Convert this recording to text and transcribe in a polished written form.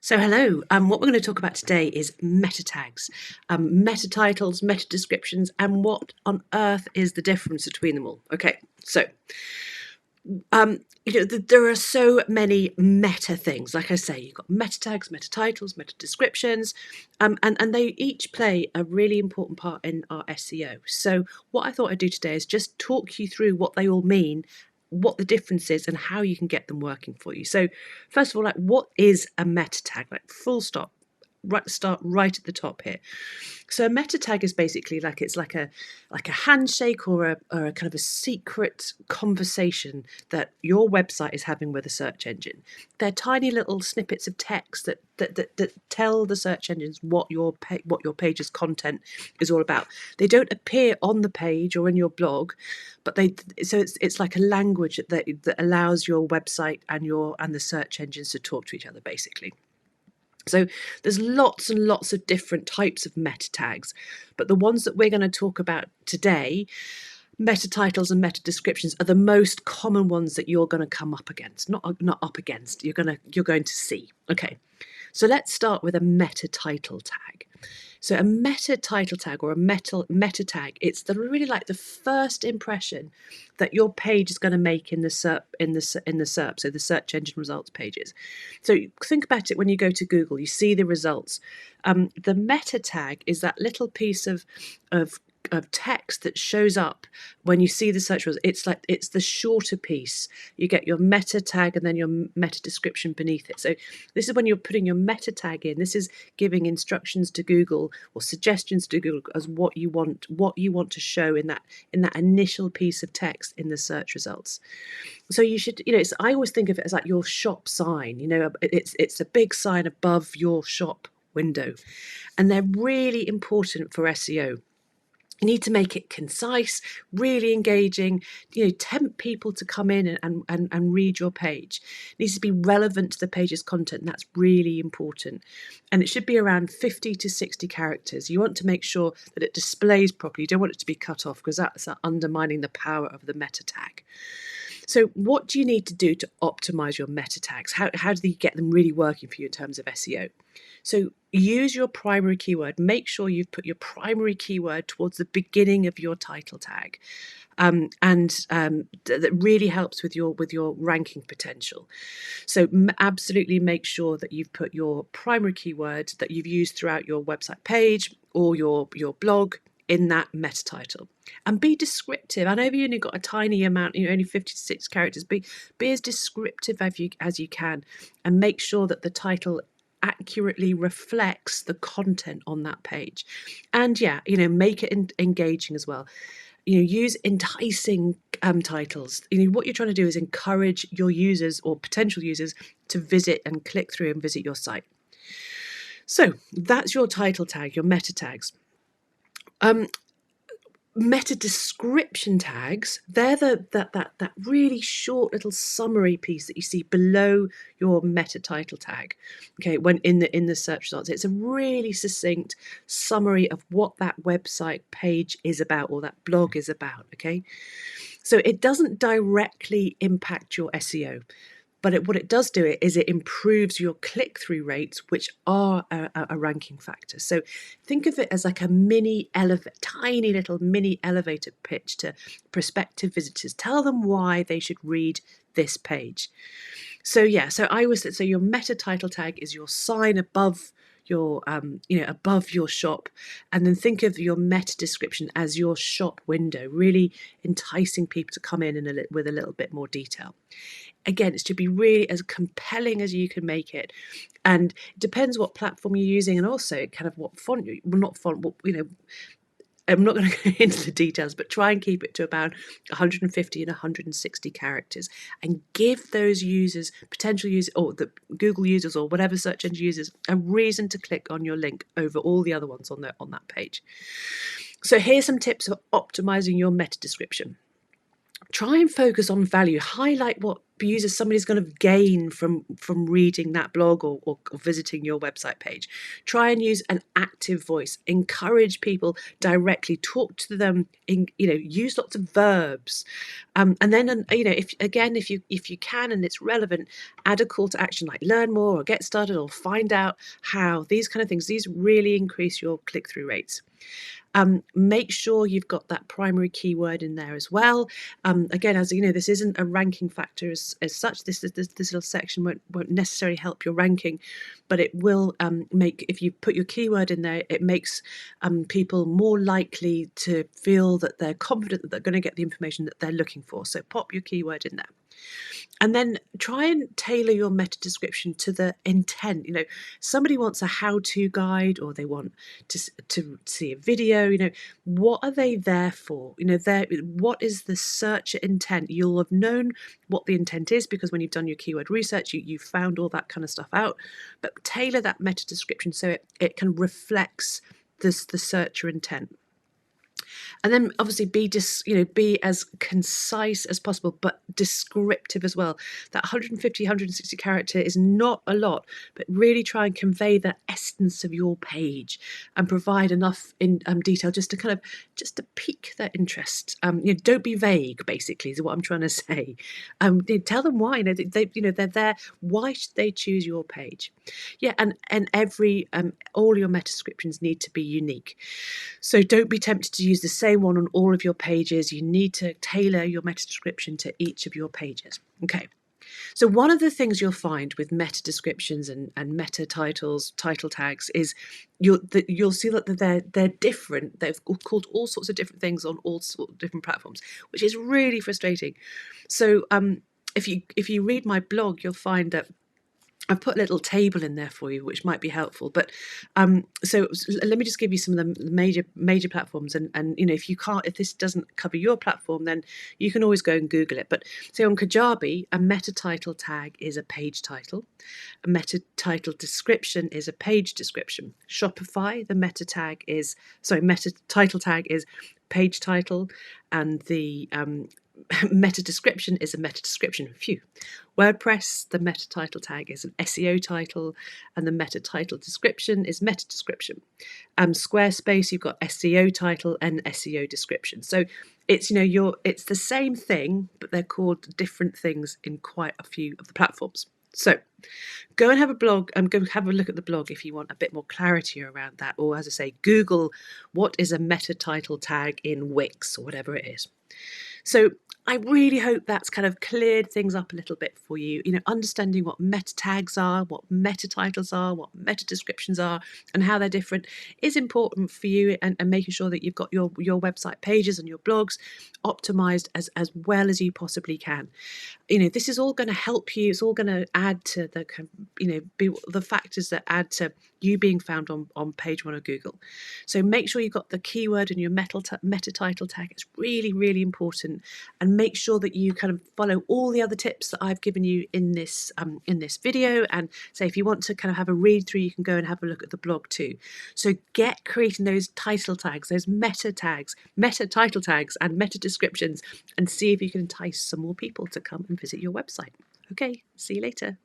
So hello, what we're going to talk about today is meta tags, meta titles, meta descriptions, and what on earth is the difference between them all. Okay, so there are so many meta things. Like I say, you've got meta tags, meta titles, meta descriptions, and they each play a really important part in our SEO. So what I thought I'd do today is just talk you through what they all mean, what the difference is, and how you can get them working for you. So first of all, like, what is a meta tag? Like, full stop. Start right at the top here. So a meta tag is basically it's like a handshake or a kind of a secret conversation that your website is having with a search engine. They're tiny little snippets of text that tell the search engines what your page's content is all about. They don't appear on the page or in your blog, but it's like a language that allows your website and the search engines to talk to each other, basically. So there's lots and lots of different types of meta tags, but the ones that we're going to talk about today, meta titles and meta descriptions, are the most common ones that you're going to come up against. Not up against. You're going to see. Okay, so let's start with a meta title tag. So a meta title tag or a meta tag, it's really like the first impression that your page is going to make in the SERP, so the search engine results pages. So think about it when you go to Google, you see the results. The meta tag is that little piece of text that shows up when you see the search results. It's the shorter piece. You get your meta tag and then your meta description beneath it. So this is when you're putting your meta tag in. This is giving instructions to Google or suggestions to Google as what you want to show in that initial piece of text in the search results. So you should, I always think of it as like your shop sign. It's a big sign above your shop window, and they're really important for SEO. You need to make it concise, really engaging, tempt people to come in and read your page. It needs to be relevant to the page's content, and that's really important. And it should be around 50 to 60 characters. You want to make sure that it displays properly. You don't want it to be cut off, because that's undermining the power of the meta tag. So what do you need to do to optimize your meta tags? How do you get them really working for you in terms of SEO? So use your primary keyword. Make sure you've put your primary keyword towards the beginning of your title tag. That really helps with your ranking potential. So absolutely make sure that you've put your primary keyword that you've used throughout your website page or your blog in that meta title, and be descriptive. I know you've only got a tiny amount, only 56 characters. Be as descriptive as you can, and make sure that the title accurately reflects the content on that page. And make it engaging as well. Use enticing titles. What you're trying to do is encourage your users or potential users to visit and click through and visit your site. So that's your title tag, your meta tags. Meta description tags, they're that really short little summary piece that you see below your meta title tag. Okay, when in the search results, it's a really succinct summary of what that website page is about or that blog is about. Okay, so it doesn't directly impact your SEO. But what it does do is it improves your click-through rates, which are a ranking factor. So think of it as like a tiny little mini elevator pitch to prospective visitors. Tell them why they should read this page. So your meta title tag is your sign above your above your shop, and then think of your meta description as your shop window, really enticing people to come in with a little bit more detail. Again, it should be really as compelling as you can make it, and it depends what platform you're using, and also kind of what font. I'm not going to go into the details, but try and keep it to about 150 and 160 characters, and give those users, potential users, or the Google users, or whatever search engine users, a reason to click on your link over all the other ones on that page. So here's some tips for optimizing your meta description. Try and focus on value. Highlight what users somebody's going to gain from reading that blog or visiting your website page. Try and use an active voice. Encourage people directly. Talk to them. Use lots of verbs, and then if you can and it's relevant, add a call to action like learn more or get started or find out how. These kind of things. These really increase your click-through rates. Make sure you've got that primary keyword in there as well. Again, as you know, this isn't a ranking factor as such. This little section won't necessarily help your ranking, but it will make, if you put your keyword in there, it makes people more likely to feel that they're confident that they're going to get the information that they're looking for. So pop your keyword in there. And then try and tailor your meta description to the intent. Somebody wants a how-to guide, or they want to see a video. What are they there for? What is the searcher intent? You'll have known what the intent is because when you've done your keyword research, you've found all that kind of stuff out. But tailor that meta description so it can reflects the searcher intent. And then obviously be as concise as possible, but descriptive as well. That 150, 160 character is not a lot, but really try and convey the essence of your page and provide enough in detail just to pique their interest. Don't be vague, basically, is what I'm trying to say. Tell them why. They're there. Why should they choose your page? Yeah, and all your meta descriptions need to be unique. So don't be tempted to use the same one on all of your pages. You need to tailor your meta description to each of your pages. Okay. So one of the things you'll find with meta descriptions and meta titles, title tags, is you'll see that they're different. They've called all sorts of different things on all sorts of different platforms, which is really frustrating. So if you read my blog, you'll find that I've put a little table in there for you, which might be helpful. But so let me just give you some of the major platforms. And if this doesn't cover your platform, then you can always go and Google it. But say on Kajabi, a meta title tag is a page title. A meta title description is a page description. Shopify, the meta title tag is page title, and the meta description is a meta description. Phew. WordPress, the meta title tag is an SEO title, and the meta title description is meta description. Squarespace, you've got SEO title and SEO description. So it's it's the same thing, but they're called different things in quite a few of the platforms. So go and have a blog and go have a look at the blog if you want a bit more clarity around that. Or as I say, Google what is a meta title tag in Wix or whatever it is. So I really hope that's kind of cleared things up a little bit for you. Understanding what meta tags are, what meta titles are, what meta descriptions are, and how they're different is important for you, and making sure that you've got your website pages and your blogs optimized as well as you possibly can. This is all going to help you. It's all going to add to the factors that add to you being found on page one of Google. So make sure you've got the keyword and your meta title tag. It's really, really important. And make sure that you kind of follow all the other tips that I've given you in this video. And say if you want to kind of have a read through, you can go and have a look at the blog too. So get creating those title tags, those meta title tags and meta descriptions, and see if you can entice some more people to come and visit your website. Okay, see you later.